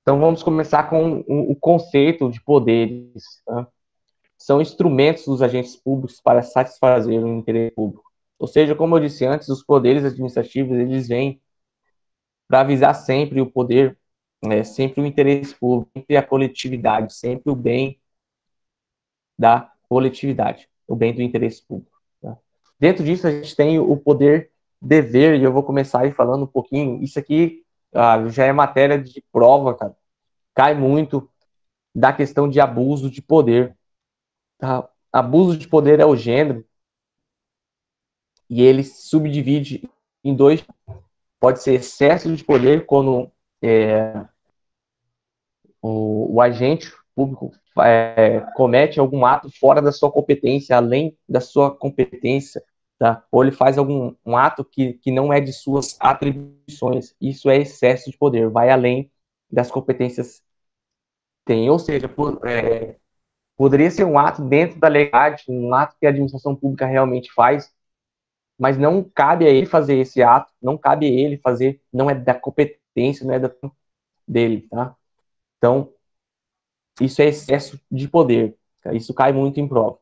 Então vamos começar com o conceito de poderes, tá? São instrumentos dos agentes públicos para satisfazer o interesse público. Ou seja, como eu disse antes, os poderes administrativos, eles vêm para visar sempre o poder, sempre o interesse público, sempre a coletividade, sempre o bem da coletividade, o bem do interesse público. Tá? Dentro disso, a gente tem o poder dever, e eu vou começar aí falando um pouquinho. Isso aqui já é matéria de prova, cara. Cai muito da questão de abuso de poder. Tá? Abuso de poder é o gênero, e ele se subdivide em dois. Pode ser excesso de poder, quando o agente público comete algum ato fora da sua competência, além da sua competência, tá? Ou ele faz um ato que não é de suas atribuições. Isso é excesso de poder, vai além das competências que tem. Ou seja, poderia ser um ato dentro da legalidade, um ato que a administração pública realmente faz, mas não cabe a ele fazer esse ato, não cabe a ele fazer, não é da competência, não é dele, tá? Então, isso é excesso de poder. Isso cai muito em prova.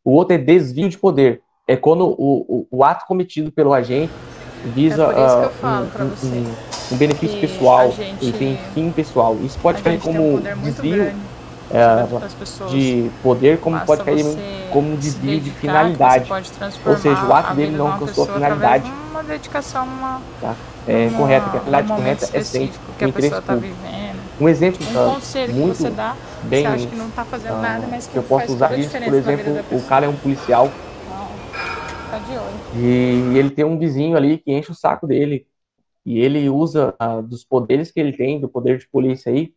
O outro é desvio de poder. É quando o ato cometido pelo agente É visa por isso que eu falo pra você um benefício que a pessoal, ele gente, tem fim pessoal. Isso pode a cair gente tem um como poder muito desvio grande sobre as pessoas. de poder, como pode Basta cair você como se desvio de dedicar que você finalidade. pode Ou seja, o transformar ato a dele vida de não uma alcançou a pessoa através de finalidade, uma dedicação tá? Correta, que a num finalidade momento correta é sempre específico que o a interesse pessoa está público. vivendo. Um exemplo Tipo, um conselho que você muito dá, que você acha bem que não está fazendo nada, mas que que eu posso faz toda usar a isso, por diferença na vida da exemplo, o pessoa. cara é um policial Então, tá de olho. e ele tem um vizinho ali que enche o saco dele e ele usa dos poderes que ele tem, do poder de polícia aí,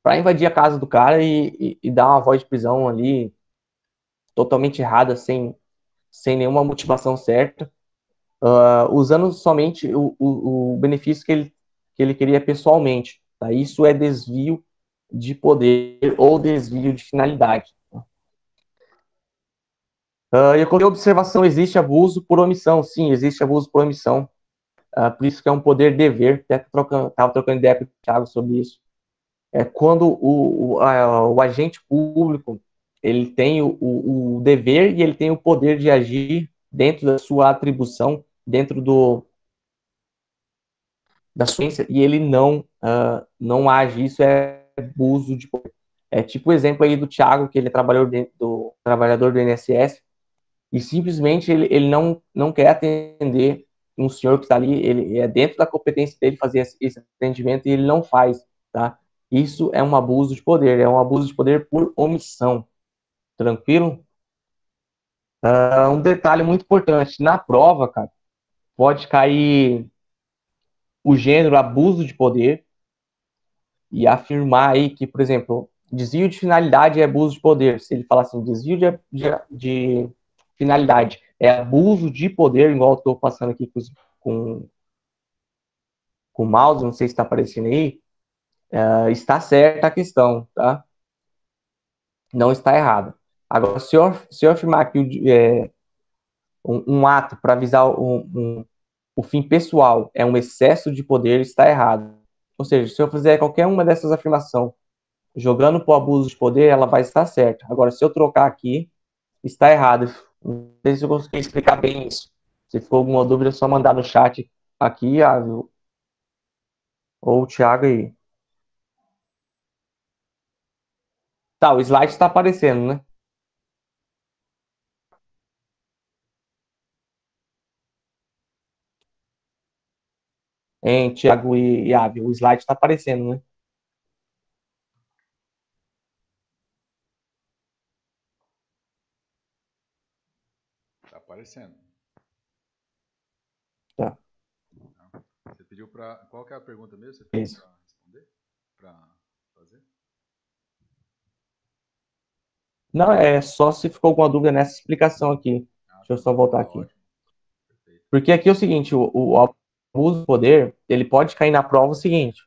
para invadir a casa do cara e dar uma voz de prisão ali totalmente errada, sem nenhuma motivação certa, usando somente o benefício que ele queria pessoalmente. Tá? Isso é desvio de poder ou desvio de finalidade. E eu coloquei observação, existe abuso por omissão. Sim, existe abuso por omissão. Por isso que é um poder dever. Até estava trocando ideia com o Thiago sobre isso. É quando o agente público ele tem o dever e ele tem o poder de agir dentro da sua atribuição, dentro da sua ciência, e ele não age. Isso é abuso de poder. É tipo o exemplo aí do Thiago, que ele é trabalhador do INSS, e simplesmente ele não quer atender um senhor que está ali, ele é dentro da competência dele fazer esse atendimento e ele não faz, tá? Isso é um abuso de poder, é um abuso de poder por omissão, tranquilo? Um detalhe muito importante, na prova, cara, pode cair o gênero abuso de poder e afirmar aí que, por exemplo, desvio de finalidade é abuso de poder. Se ele falar assim, desvio de finalidade é abuso de poder, igual eu estou passando aqui com, com o mouse, não sei se está aparecendo aí, está certa a questão, tá? Não está errado. Agora, se eu afirmar que um ato para visar o fim pessoal é um excesso de poder, está errado. Ou seja, se eu fizer qualquer uma dessas afirmações jogando para o abuso de poder, ela vai estar certa. Agora, se eu trocar aqui, está errado. Não sei se eu consegui explicar bem isso. Se ficou alguma dúvida, é só mandar no chat aqui, ou o Thiago aí. Tá, o slide está aparecendo, né? Hein, Thiago e Ávila, o slide está aparecendo, né? Tá aparecendo. Tá, Você pediu para. Qual que é a pergunta mesmo? Você pediu isso. para responder? Para fazer? Não, é só se ficou alguma dúvida nessa explicação aqui. Ah, Deixa eu tá. só voltar Tá aqui. ótimo. Perfeito. Porque aqui é o seguinte, o abuso do poder, ele pode cair na prova o seguinte,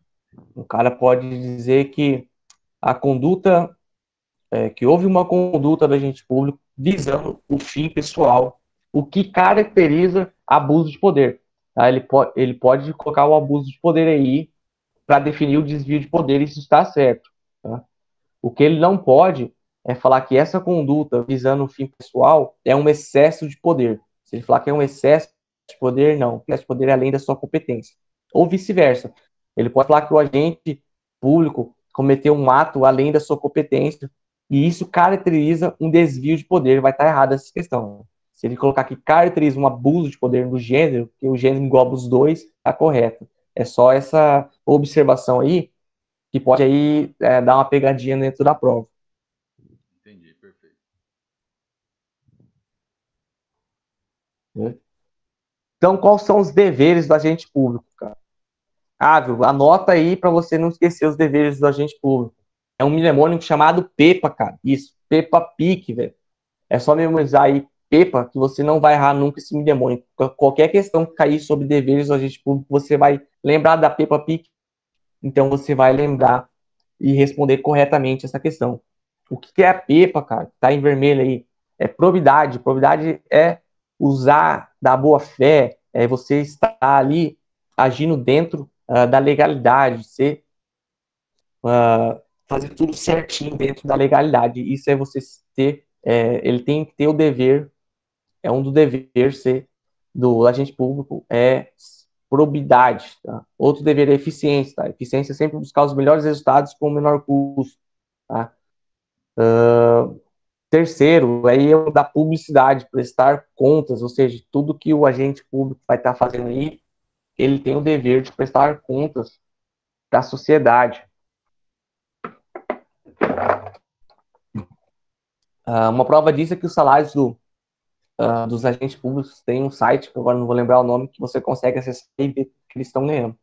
o cara pode dizer que a conduta, que houve uma conduta do agente público visando o fim pessoal, o que caracteriza abuso de poder. Tá? Ele pode colocar o abuso de poder aí para definir o desvio de poder, isso está certo. Tá? O que ele não pode é falar que essa conduta visando o fim pessoal é um excesso de poder. Se ele falar que é um excesso de poder, não. Excesso de poder é além da sua competência. Ou vice-versa. Ele pode falar que o agente público cometeu um ato além da sua competência e isso caracteriza um desvio de poder. Vai estar errado essa questão. Se ele colocar que caracteriza um abuso de poder no gênero, que o gênero engloba os dois, está correto. É só essa observação aí que pode aí dar uma pegadinha dentro da prova. Entendi, perfeito. Então, quais são os deveres do agente público, cara? Viu, anota aí para você não esquecer os deveres do agente público. É um mnemônico chamado PEPA, cara. Isso, PEPA PIC, velho. É só memorizar aí PEPA que você não vai errar nunca esse mnemônico. Qualquer questão que cair sobre deveres do agente público, você vai lembrar da PEPA PIC. Então, você vai lembrar e responder corretamente essa questão. O que é a PEPA, cara? Tá em vermelho aí. É probidade. Probidade é usar da boa fé, é você estar ali agindo dentro da legalidade, fazer tudo certinho dentro da legalidade. Isso é você ter, ele tem que ter o dever, é um dos deveres do agente público, é probidade. Tá? Outro dever é eficiência. Tá? Eficiência é sempre buscar os melhores resultados com o menor custo. Tá? Terceiro, aí é o da publicidade, prestar contas, ou seja, tudo que o agente público vai estar fazendo aí, ele tem o dever de prestar contas para a sociedade. Uma prova disso é que os salários dos agentes públicos tem um site, que agora não vou lembrar o nome, que você consegue acessar e ver que eles estão ganhando.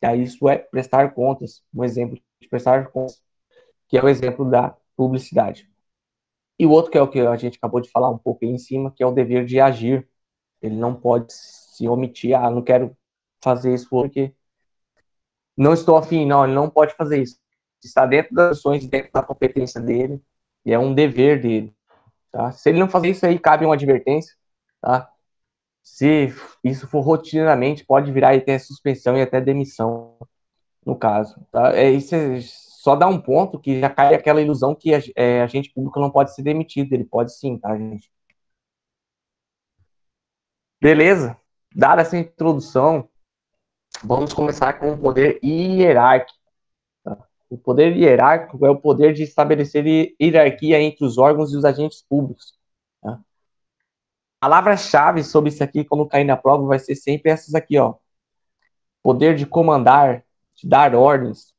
E aí isso é prestar contas, um exemplo de prestar contas, que é o exemplo da publicidade. E o outro, que é o que a gente acabou de falar um pouco aí em cima, que é o dever de agir. Ele não pode se omitir, não quero fazer isso porque não estou afim, não, ele não pode fazer isso. Está dentro das ações, dentro da competência dele, e é um dever dele. Tá? Se ele não fazer isso aí, cabe uma advertência. Tá? Se isso for rotineiramente, pode virar até suspensão e até demissão, no caso. Tá? Isso só dá um ponto que já cai aquela ilusão que agente público não pode ser demitido. Ele pode sim, tá, gente? Beleza? Dada essa introdução, vamos começar com o poder hierárquico. Tá? O poder hierárquico é o poder de estabelecer hierarquia entre os órgãos e os agentes públicos. Tá? Palavras-chave sobre isso aqui, quando cair na prova, vai ser sempre essas aqui, ó. Poder de comandar, de dar ordens,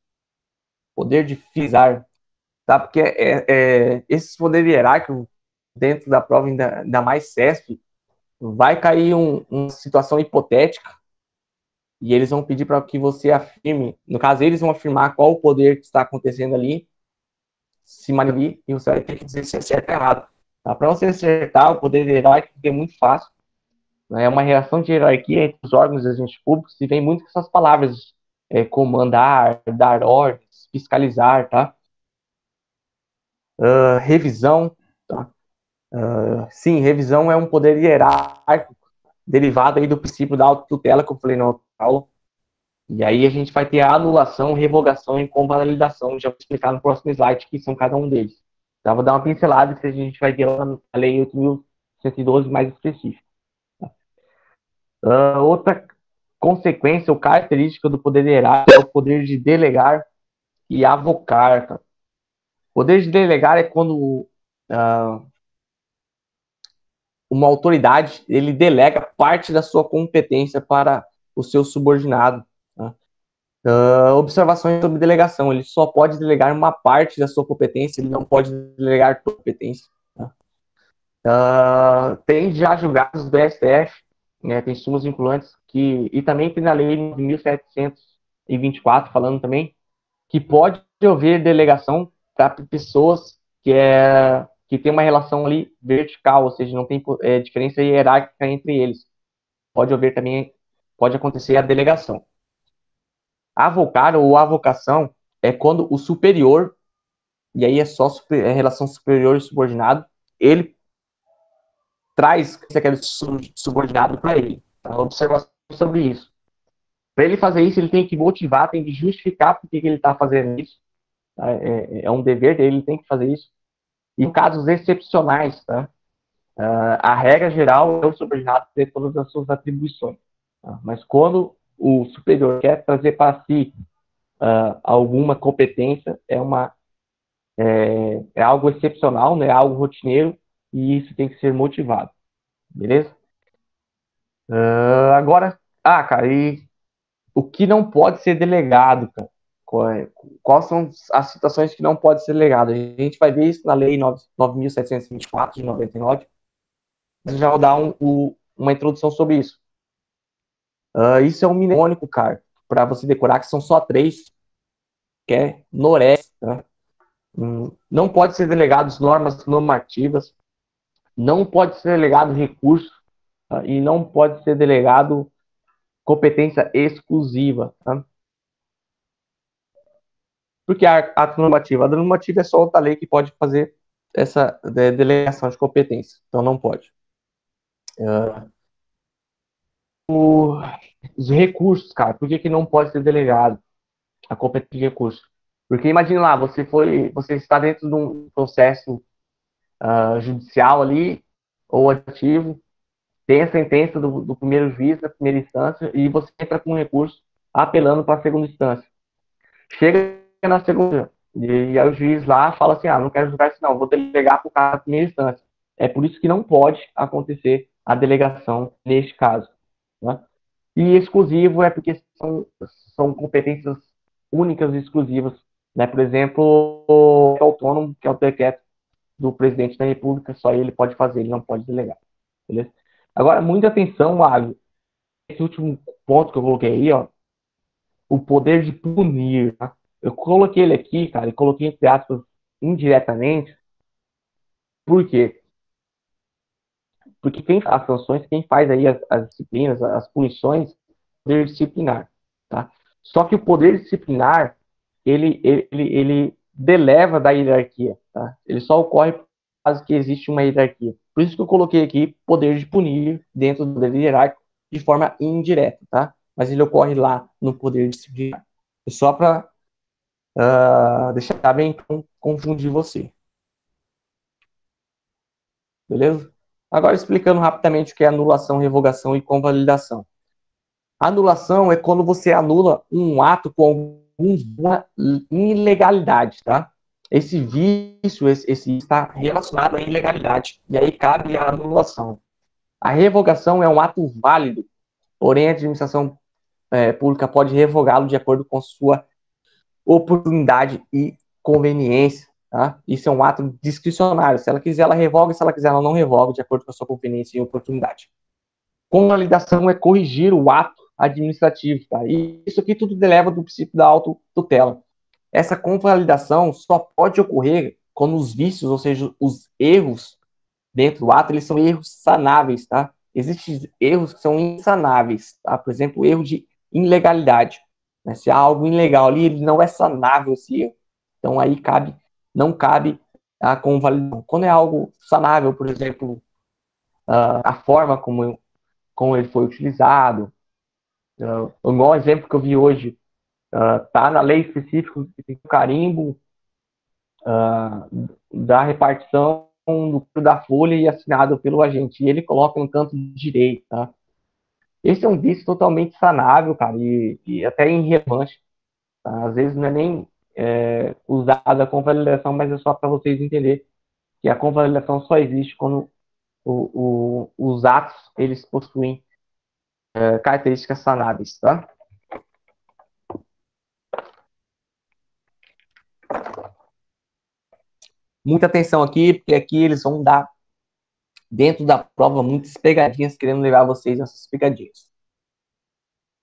poder de fiscalizar, tá? Porque esses poderes hierárquicos dentro da prova, ainda mais CESP, vai cair uma situação hipotética e eles vão pedir para que você afirme, no caso, eles vão afirmar qual o poder que está acontecendo ali, se manifestar, e você vai ter que dizer se é certo ou errado. Tá? Para você acertar o poder hierárquico é muito fácil. Né? É uma relação de hierarquia entre os órgãos e agentes públicos e vem muito com essas palavras, comandar, dar ordens, fiscalizar, tá? Revisão, tá? Sim, revisão é um poder hierárquico derivado aí do princípio da autotutela que eu falei na outra aula. E aí a gente vai ter a anulação, revogação e convalidação. Já vou explicar no próximo slide que são cada um deles. Tá? Vou dar uma pincelada que a gente vai ver lá na Lei 8.112 mais específica. Outra consequência ou característica do poder hierárquico é o poder de delegar e avocar. Tá? O poder de delegar é quando uma autoridade ele delega parte da sua competência para o seu subordinado. Tá? Observações sobre delegação. Ele só pode delegar uma parte da sua competência, ele não pode delegar toda a competência. Tá? Tem já julgados do STF, né, tem súmulas vinculantes, e também tem na lei 1724, falando também, que pode haver delegação para pessoas que tem uma relação ali vertical, ou seja, não tem diferença hierárquica entre eles. Pode haver também, pode acontecer a delegação. Avocar ou avocação é quando o superior, e aí é só relação superior e subordinado, ele traz aquele subordinado para ele. Tá? Observação sobre isso. Para ele fazer isso, ele tem que motivar, tem que justificar por que ele está fazendo isso. Tá? É um dever dele, ele tem que fazer isso. E em casos excepcionais, tá? A regra geral é o subordinado ter todas as suas atribuições. Tá? Mas quando o superior quer trazer para si alguma competência, é algo excepcional, né? É algo rotineiro, e isso tem que ser motivado. Beleza? Agora, cara, e o que não pode ser delegado, cara? Quais são as situações que não pode ser delegado? A gente vai ver isso na Lei 9.724 de 99. Mas eu já vou dar uma introdução sobre isso. Isso é um mnemônico, cara, para você decorar, que são só 3, que é NORES. Tá? Não pode ser delegado normas normativas, não pode ser delegado recurso, tá? E não pode ser delegado competência exclusiva. Tá? Porque a ato normativo? A normativa é só outra lei que pode fazer essa delegação de competência. Então não pode. Os recursos, cara, por que não pode ser delegado a competência de recurso? Porque imagine lá, você está dentro de um processo judicial ali, ou ativo, tem a sentença do primeiro juiz, da primeira instância, e você entra com um recurso apelando para a segunda instância. Chega na segunda, e aí o juiz lá fala assim, não quero julgar isso não, vou delegar para o cara da primeira instância. É por isso que não pode acontecer a delegação neste caso. Né? E exclusivo é porque são competências únicas e exclusivas. Né? Por exemplo, o autônomo, que é o decreto do presidente da República, só ele pode fazer, ele não pode delegar. Beleza? Agora, muita atenção, Mário, esse último ponto que eu coloquei aí, ó, o poder de punir. Tá? Eu coloquei ele aqui, cara, e coloquei entre aspas indiretamente. Por quê? Porque quem faz as sanções, quem faz aí as disciplinas, as punições, é o poder disciplinar. Tá? Só que o poder disciplinar, ele deleva da hierarquia. Tá? Ele só ocorre por causa que existe uma hierarquia. Por isso que eu coloquei aqui poder de punir dentro do poder hierárquico de forma indireta. Tá? Mas ele ocorre lá no poder disciplinar. É só para deixar bem confundir você. Beleza? Agora explicando rapidamente o que é anulação, revogação e convalidação. Anulação é quando você anula um ato com alguma ilegalidade, tá? Esse vício, esse está relacionado à ilegalidade. E aí cabe a anulação. A revogação é um ato válido, porém a administração pública pode revogá-lo de acordo com sua oportunidade e conveniência. Tá? Isso é um ato discricionário. Se ela quiser, ela revoga. Se ela quiser, ela não revoga, de acordo com a sua conveniência e oportunidade. Convalidação é corrigir o ato administrativo. Tá? E isso aqui tudo deleva do princípio da autotutela. Essa convalidação só pode ocorrer quando os vícios, ou seja, os erros dentro do ato, eles são erros sanáveis. Tá? Existem erros que são insanáveis. Tá? Por exemplo, o erro de ilegalidade. Né? Se há algo ilegal ali, ele não é sanável esse erro. Então aí não cabe a convalidação. Quando é algo sanável, por exemplo, a forma como ele foi utilizado, o maior exemplo que eu vi hoje está na lei específica que tem o carimbo da repartição da folha e assinado pelo agente, e ele coloca no canto direito, tá? Esse é um vício totalmente sanável, cara, e até irrelevante. Tá? Às vezes não é nem usada a convalidação, mas é só para vocês entenderem que a convalidação só existe quando os atos eles possuem características sanáveis, tá? Muita atenção aqui, porque aqui eles vão dar dentro da prova muitas pegadinhas, querendo levar vocês nessas pegadinhas.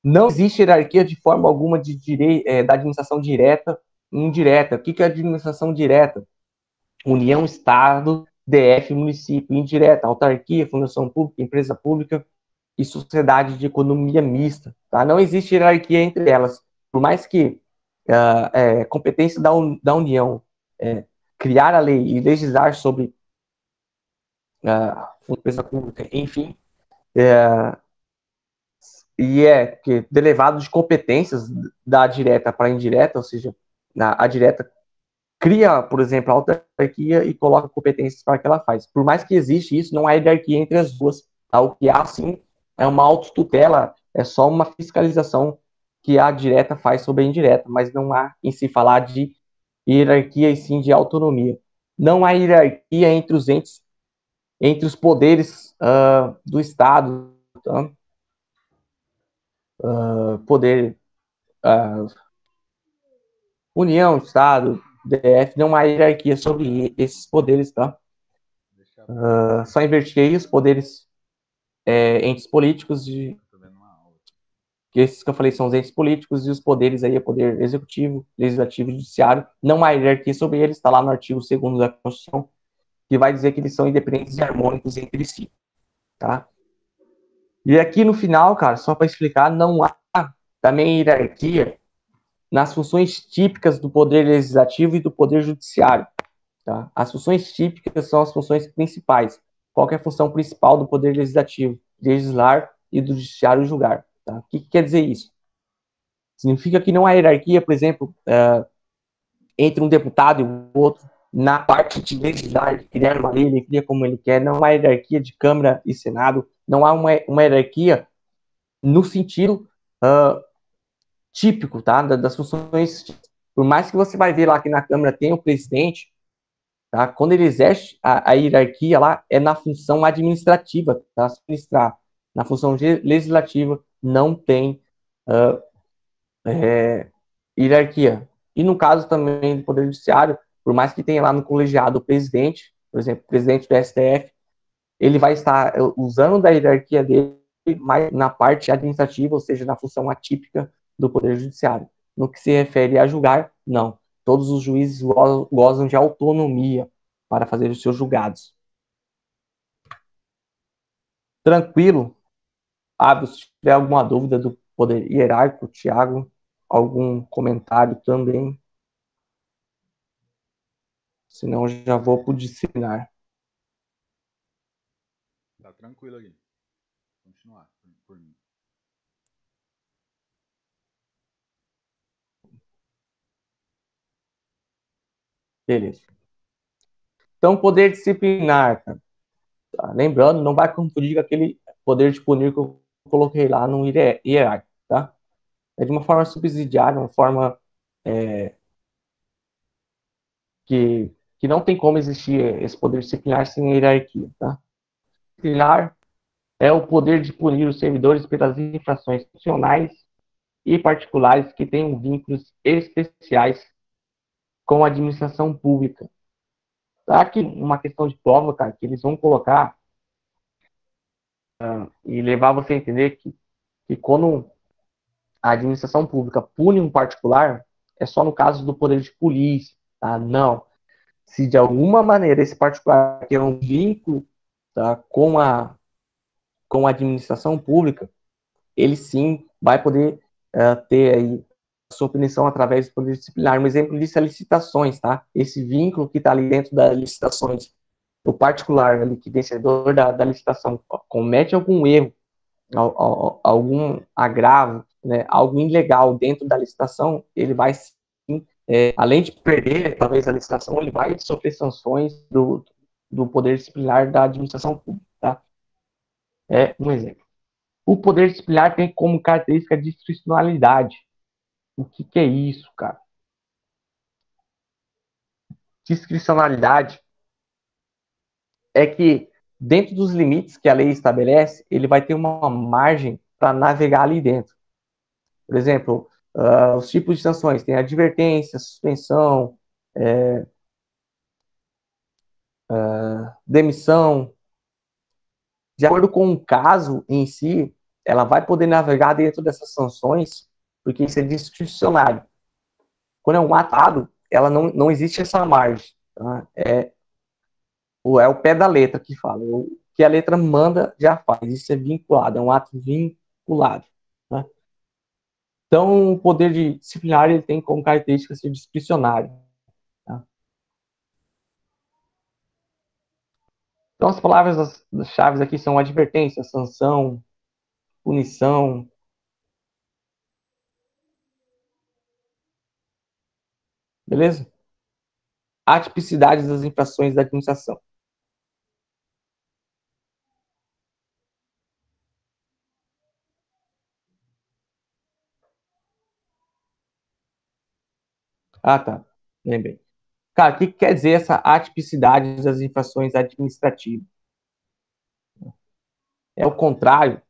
Não existe hierarquia de forma alguma da administração direta e indireta. O que é administração direta? União, Estado, DF, município. Indireta, autarquia, fundação pública, empresa pública e sociedade de economia mista. Tá? Não existe hierarquia entre elas. Por mais que competência da União criar a lei e legislar sobre empresa pública, enfim, porque derivado de competências da direta para a indireta, ou seja, a direta cria, por exemplo, a autarquia e coloca competências para que ela faz. Por mais que existe isso, não há hierarquia entre as duas. Tá? O que há, sim, é uma autotutela, é só uma fiscalização que a direta faz sobre a indireta, mas não há em se falar de hierarquia e sim de autonomia. Não há hierarquia entre os entes, entre os poderes do Estado, tá? Poder União, Estado, DF, não há hierarquia sobre esses poderes, tá? Deixa Só invertir aí os poderes entes políticos, tô vendo uma aula. que esses que eu falei são os entes políticos, e os poderes aí é poder executivo, legislativo e judiciário. Não há hierarquia sobre eles, está lá no artigo 2º da Constituição, que vai dizer que eles são independentes e harmônicos entre si, tá? E aqui no final, cara, só para explicar, não há também hierarquia nas funções típicas do poder legislativo e do poder judiciário. Tá? As funções típicas são as funções principais. Qual é a função principal do poder legislativo? Legislar e do judiciário julgar. Tá? O que quer dizer isso? Significa que não há hierarquia, por exemplo, entre um deputado e o outro na parte de legislar, criar uma lei, ele cria como ele quer. Não há hierarquia de Câmara e Senado. Não há uma hierarquia no sentido típico, tá? Das funções. Por mais que você vai ver lá que na Câmara tem o presidente, tá? Quando ele exerce a hierarquia lá, é na função administrativa, tá? Administrar. Na função legislativa não tem hierarquia. E no caso também do Poder Judiciário, por mais que tenha lá no colegiado o presidente, por exemplo, o presidente do STF, ele vai estar usando da hierarquia dele, mas na parte administrativa, ou seja, na função atípica do Poder Judiciário. No que se refere a julgar, não. Todos os juízes gozam de autonomia para fazer os seus julgados. Tranquilo? Se tiver alguma dúvida do poder hierárquico, Tiago, algum comentário também. Senão já vou para o disciplinar. Tá tranquilo aqui. Continuar por mim. Beleza. Então, poder disciplinar, tá? Lembrando, não vai confundir com aquele poder de punir que eu coloquei lá no hierárquico, tá? É de uma forma subsidiária, uma forma que não tem como existir esse poder disciplinar sem hierarquia, tá? Disciplinar é o poder de punir os servidores pelas infrações funcionais e particulares que tenham vínculos especiais com a administração pública. Tá aqui uma questão de prova, cara, que eles vão colocar e levar você a entender que quando a administração pública pune um particular, é só no caso do poder de polícia, tá? Não. Se de alguma maneira esse particular tem um vínculo, tá, com a administração pública, ele sim vai poder ter aí a sua punição através do poder disciplinar. Um exemplo disso é licitações, tá? Esse vínculo que está ali dentro das licitações, o particular ali, que vencedor da licitação comete algum erro, algum agravo, né, algo ilegal dentro da licitação, ele vai sim, além de perder talvez a licitação, ele vai sofrer sanções do poder disciplinar da administração pública, tá? É um exemplo. O poder disciplinar tem como característica a discricionalidade. O que é isso, cara? Discricionalidade é que, dentro dos limites que a lei estabelece, ele vai ter uma margem para navegar ali dentro. Por exemplo, os tipos de sanções: tem advertência, suspensão, demissão. De acordo com o caso em si, ela vai poder navegar dentro dessas sanções, porque isso é discricionário. Quando é um atado, ela não existe essa margem. Tá? É o pé da letra que fala. O que a letra manda, já faz. Isso é vinculado, é um ato vinculado. Tá? Então, o poder de disciplinar ele tem como característica ser discricionário. Tá? Então, as palavras-chave aqui são advertência, sanção, punição. Beleza? Atipicidades das infrações da administração. Ah, tá. Lembrei. Cara, o que quer dizer essa atipicidade das infrações administrativas? É o contrário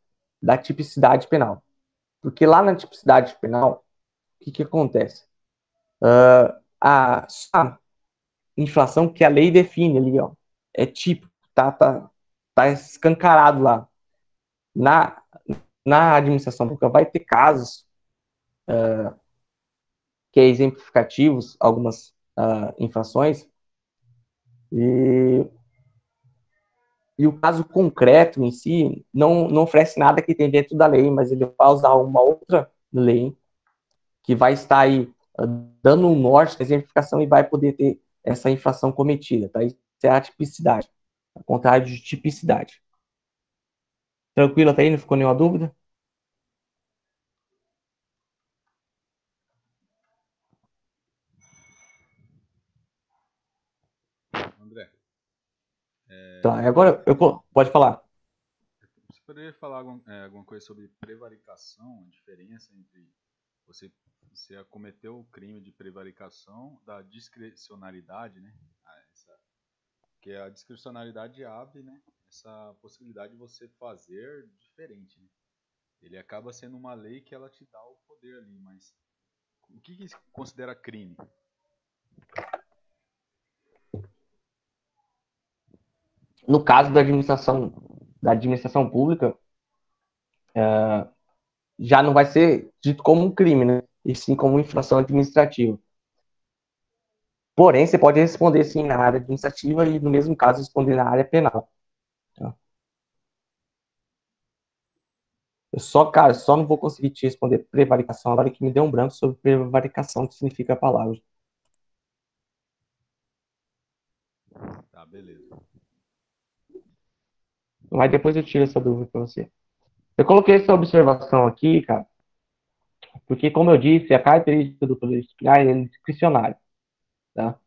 da tipicidade penal. Porque lá na tipicidade penal, o que acontece? A infração que a lei define ali, ó, é típico, tá escancarado lá. Na, na administração pública vai ter casos que é exemplificativos, algumas infrações, e o caso concreto em si não oferece nada que tem dentro da lei, mas ele vai usar uma outra lei que vai estar aí dando um norte na exemplificação e vai poder ter essa infração cometida, tá? Isso é a tipicidade, ao contrário de tipicidade. Tranquilo até aí? Não ficou nenhuma dúvida? André, Tá, agora pode falar. você poderia falar alguma coisa sobre prevaricação, a diferença entre você, você cometeu o crime de prevaricação da discricionariedade, né? Que a discricionariedade abre, né, essa possibilidade de você fazer diferente, né? Ele acaba sendo uma lei que ela te dá o poder ali, mas o que se considera crime? No caso da administração pública, já não vai ser dito como um crime, né? E sim como infração administrativa. Porém, você pode responder sim na área administrativa e, no mesmo caso, responder na área penal. Tá? Cara, só não vou conseguir te responder prevaricação agora que me deu um branco sobre prevaricação, que significa a palavra. Tá, beleza. Mas depois eu tiro essa dúvida para você. Eu coloquei essa observação aqui, cara, porque, como eu disse, a característica do poder disciplinar é discricionário, tá?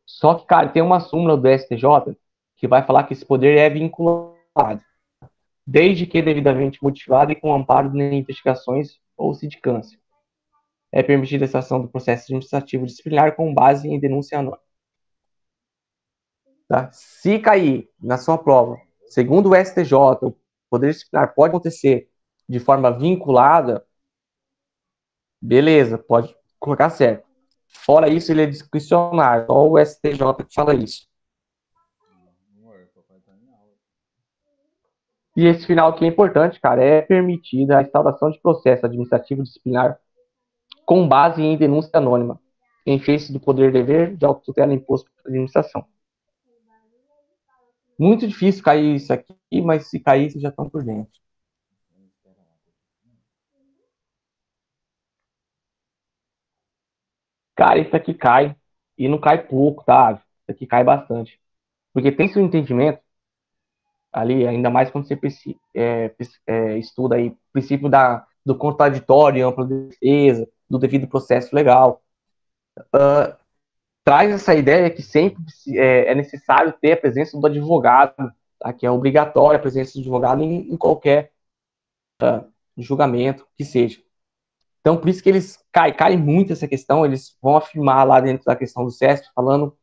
Só que, cara, tem uma súmula do STJ que vai falar que esse poder é vinculado, desde que devidamente motivado e com amparo em investigações ou sindicância. É permitida a estação do processo administrativo disciplinar com base em denúncia anônima. Tá? Se cair na sua prova, segundo o STJ, o poder disciplinar pode acontecer de forma vinculada, beleza, pode colocar certo. Fora isso, ele é discricionário, só o STJ que fala isso. E esse final aqui é importante, cara, é permitida a instauração de processo administrativo disciplinar com base em denúncia anônima, em face do poder dever de autotutela imposto pela administração. Muito difícil cair isso aqui, mas se cair, vocês já estão por dentro. Cara, isso aqui cai, e não cai pouco, tá? Isso aqui cai bastante. Porque tem seu entendimento ali, ainda mais quando você estuda aí o princípio do contraditório, ampla defesa, do devido processo legal. Traz essa ideia que sempre é necessário ter a presença do advogado, tá? Que é obrigatória a presença do advogado em qualquer julgamento que seja. Então, por isso que eles caem muito essa questão, eles vão afirmar lá dentro da questão do CESP, falando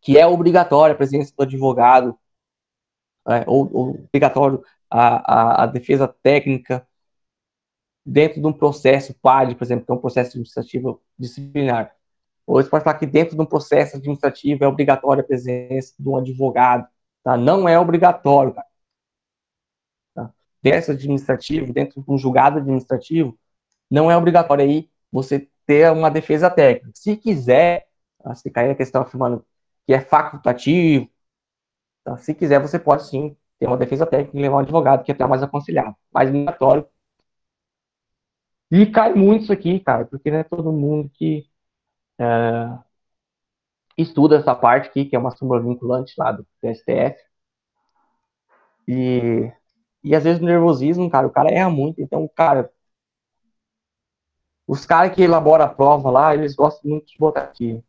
que é obrigatória a presença do advogado, ou obrigatório a defesa técnica dentro de um processo PAD, por exemplo, que é um processo administrativo disciplinar. Ou você pode falar que dentro de um processo administrativo é obrigatória a presença de um advogado. Tá? Não é obrigatório, cara. Tá? Processo administrativo, dentro de um julgado administrativo, não é obrigatório aí você ter uma defesa técnica. Se quiser, tá? Se cair a questão afirmando que é facultativo, tá? Se quiser, você pode sim ter uma defesa técnica e levar um advogado, que é até mais aconselhável. Mas obrigatório. E cai muito isso aqui, cara, porque não é todo mundo que estuda essa parte aqui, que é uma súmula vinculante lá do STF. E às vezes no nervosismo, cara, o cara erra muito. Então, cara, Os caras que elaboram a prova lá, eles gostam muito de botar aqui.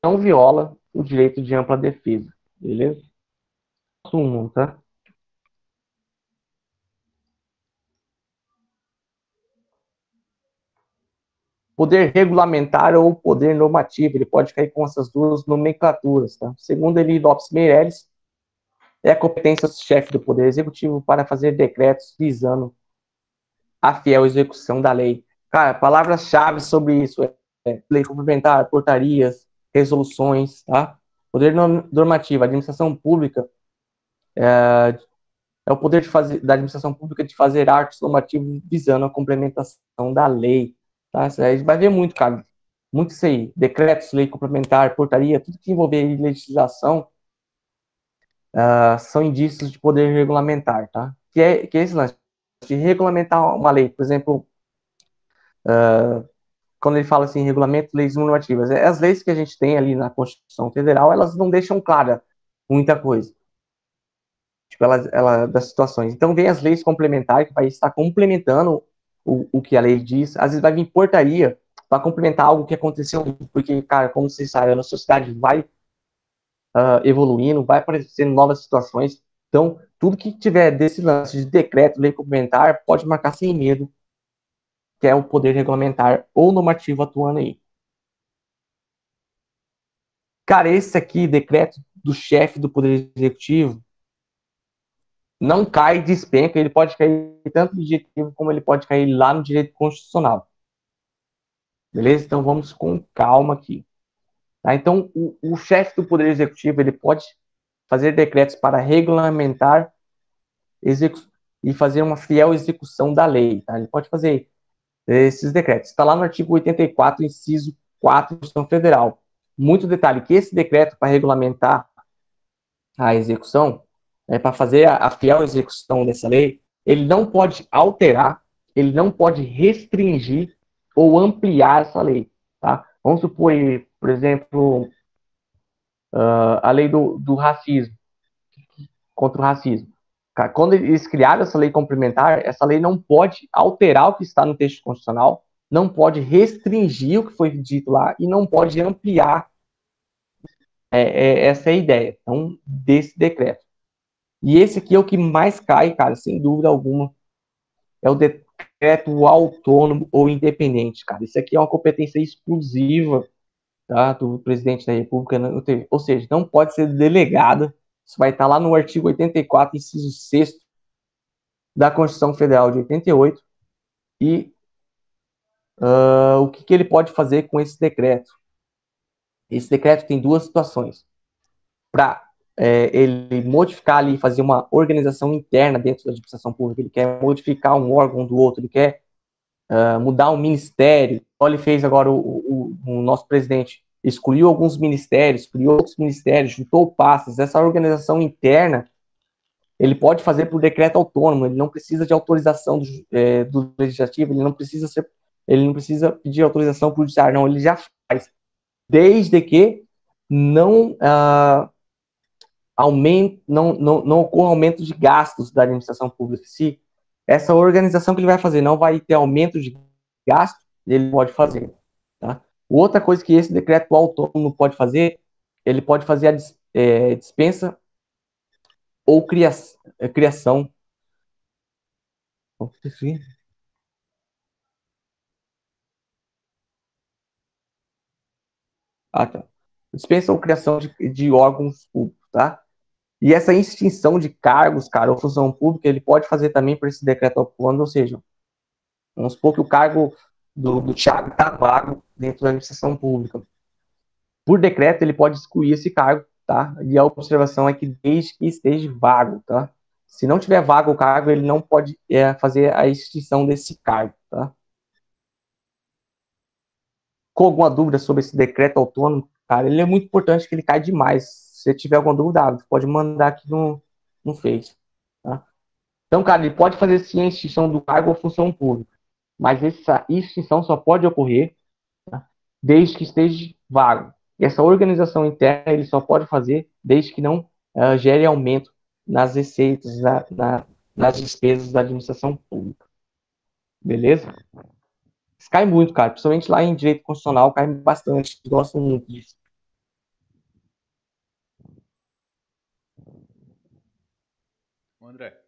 Não viola o direito de ampla defesa, beleza? Assumo, tá? Poder regulamentar ou poder normativo, ele pode cair com essas duas nomenclaturas, tá? Segundo ele, Lopes Meirelles, é a competência do chefe do Poder Executivo para fazer decretos visando a fiel execução da lei. Cara, palavras-chave sobre isso lei complementar, portarias, resoluções, tá? Poder normativo, a administração pública é o poder da administração pública de fazer atos normativos visando a complementação da lei, tá? Isso aí a gente vai ver muito, cara. Muito isso aí. Decretos, lei complementar, portaria, tudo que envolver legislação são indícios de poder regulamentar, tá? Que é esse lance de regulamentar uma lei. Por exemplo, quando ele fala assim, regulamento, leis normativas, as leis que a gente tem ali na Constituição Federal, elas não deixam clara muita coisa. Tipo, das situações. Então, vem as leis complementares, que vai estar complementando o que a lei diz. Às vezes vai vir portaria para complementar algo que aconteceu, porque, cara, como vocês sabem, a nossa sociedade vai evoluindo, vai aparecendo novas situações. Então, tudo que tiver desse lance de decreto, lei complementar, pode marcar sem medo, que é o poder regulamentar ou normativo atuando aí. Cara, esse aqui, decreto do chefe do Poder Executivo, não cai, despenca, ele pode cair tanto no direito como ele pode cair lá no direito constitucional. Beleza? Então vamos com calma aqui. Tá? Então, o chefe do Poder Executivo, ele pode fazer decretos para regulamentar e fazer uma fiel execução da lei. Tá? Ele pode fazer esses decretos. Está lá no artigo 84, inciso 4 da Constituição Federal. Muito detalhe, que esse decreto para regulamentar a execução, para fazer a fiel execução dessa lei, ele não pode alterar, ele não pode restringir ou ampliar essa lei. Tá? Vamos supor, por exemplo, a lei do racismo, contra o racismo. Quando eles criaram essa lei complementar, essa lei não pode alterar o que está no texto constitucional, não pode restringir o que foi dito lá e não pode ampliar. Essa é a ideia, então, desse decreto. E esse aqui é o que mais cai, cara, sem dúvida alguma. É o decreto autônomo ou independente, cara. Isso aqui é uma competência exclusiva, tá, do presidente da República. Ou seja, não pode ser delegada. Isso vai estar lá no artigo 84, inciso 6º da Constituição Federal de 88. E o que ele pode fazer com esse decreto? Esse decreto tem duas situações. Para ele modificar ali, fazer uma organização interna dentro da administração pública, ele quer modificar um órgão do outro, ele quer mudar um ministério. Ele fez agora, o nosso presidente excluiu alguns ministérios, criou outros ministérios, juntou pastas. Essa organização interna, ele pode fazer por decreto autônomo, ele não precisa de autorização do legislativo, ele não precisa pedir autorização para o judiciário, não, ele já faz, desde que não não ocorra aumento de gastos da administração pública. Se essa organização que ele vai fazer não vai ter aumento de gasto, ele pode fazer. Tá? Outra coisa que esse decreto autônomo pode fazer, ele pode fazer a dispensa ou criação. Tá. Dispensa ou criação de órgãos públicos, tá? E essa extinção de cargos, cara, ou função pública, ele pode fazer também por esse decreto autônomo, ou seja, vamos supor que o cargo do Thiago está vago dentro da administração pública. Por decreto, ele pode excluir esse cargo, tá? E a observação é que desde que esteja vago, tá? Se não tiver vago o cargo, ele não pode fazer a extinção desse cargo, tá? Com alguma dúvida sobre esse decreto autônomo, cara, ele é muito importante, que ele cai demais. Se você tiver alguma dúvida, você pode mandar aqui no Face, tá? Então, cara, ele pode fazer sim a extinção do cargo ou função pública, mas essa extinção só pode ocorrer, tá, desde que esteja vago. E essa organização interna ele só pode fazer desde que não gere aumento nas receitas, nas despesas da administração pública. Beleza? Isso cai muito, cara. Principalmente lá em direito constitucional, cai bastante. Gostam muito disso. André,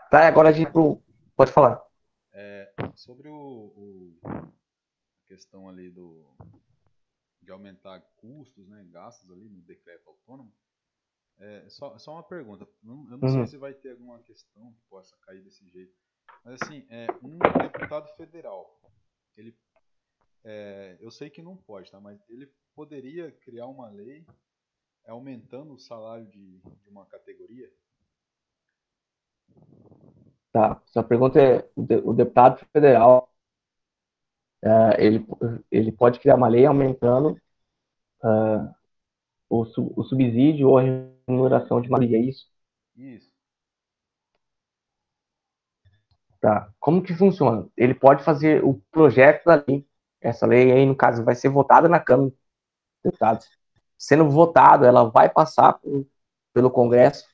Tá, agora a gente pode falar. sobre a questão ali de aumentar custos, né, gastos ali no decreto autônomo, só uma pergunta. Eu não sei Uhum. se vai ter alguma questão que possa cair desse jeito, mas assim, um deputado federal, ele, eu sei que não pode, tá? Mas ele poderia criar uma lei aumentando o salário de uma categoria? Tá. Sua pergunta é: o deputado federal, ele, ele pode criar uma lei aumentando o subsídio ou a remuneração de uma lei, é isso? Isso. Tá. Como que funciona? Ele pode fazer o projeto da lei. Essa lei aí, no caso, vai ser votada na Câmara dos Deputados. Sendo votada, ela vai passar pelo Congresso.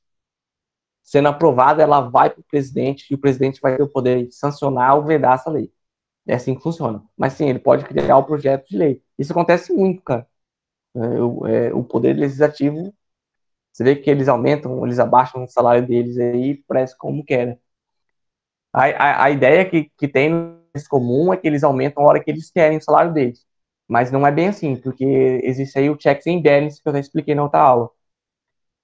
Sendo aprovada, ela vai para o presidente e o presidente vai ter o poder de sancionar ou vedar essa lei. É assim que funciona. Mas sim, ele pode criar o projeto de lei. Isso acontece muito, cara. O poder legislativo, você vê que eles aumentam, eles abaixam o salário deles aí, parece como quer. A ideia que tem no comum é que eles aumentam a hora que eles querem o salário deles. Mas não é bem assim, porque existe aí o checks and balances que eu já expliquei na outra aula.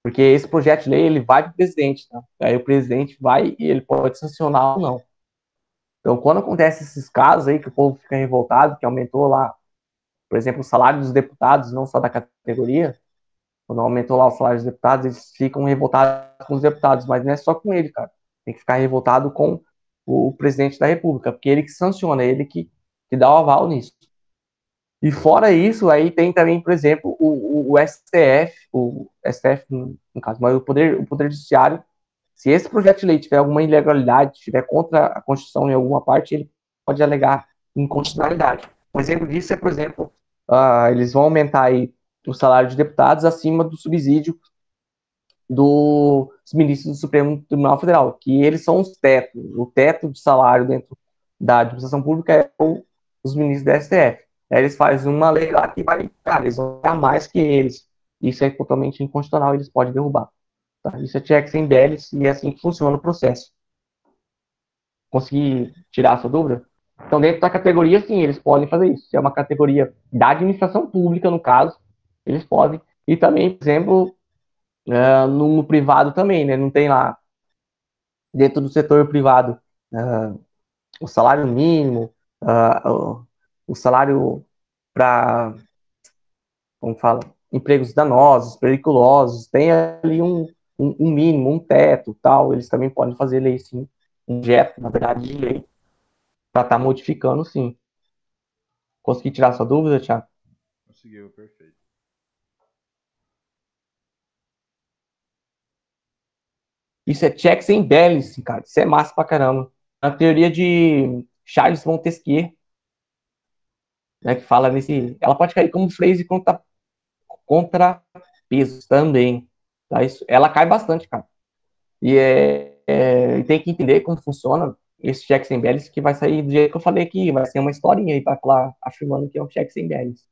Porque esse projeto de lei, ele vai para o presidente, tá? Aí o presidente vai e ele pode sancionar ou não. Então, quando acontece esses casos aí que o povo fica revoltado, que aumentou lá, por exemplo, o salário dos deputados, não só da categoria, quando aumentou lá o salário dos deputados, eles ficam revoltados com os deputados, mas não é só com ele, cara. Tem que ficar revoltado com o presidente da República, porque ele que sanciona, ele que dá o aval nisso. E fora isso, aí tem também, por exemplo, o STF, no caso, mas o Poder Judiciário, se esse projeto de lei tiver alguma ilegalidade, estiver contra a Constituição em alguma parte, ele pode alegar inconstitucionalidade. Um exemplo disso é, por exemplo, eles vão aumentar aí o salário de deputados acima do subsídio dos ministros do Supremo Tribunal Federal, que eles são os tetos, o teto de salário dentro da administração pública é os ministros da STF. Aí eles fazem uma lei lá que vai, cara, eles vão ganhar mais que eles. Isso é totalmente inconstitucional, eles podem derrubar. Tá? Isso é checks and balances e é assim que funciona o processo. Consegui tirar a sua dúvida? Então, dentro da categoria, sim, eles podem fazer isso. Se é uma categoria da administração pública, no caso, eles podem. E também, por exemplo, no privado também, né? Não tem lá, dentro do setor privado, o salário mínimo, o salário para, como fala, empregos danosos, periculosos, tem ali um mínimo, um teto, tal. Eles também podem fazer lei, sim, um projeto, na verdade, de lei, para estar modificando, sim. Consegui tirar sua dúvida, Thiago? Conseguiu, perfeito. Isso é checks and balances, cara. Isso é massa pra caramba. A teoria de Charles Montesquieu, né, que fala nesse... Ela pode cair como phrase contra pesos também. Tá? Ela cai bastante, cara. E tem que entender como funciona esse checks and balances, que vai sair do jeito que eu falei aqui. Vai ser uma historinha aí para falar, afirmando que é um checks and balances.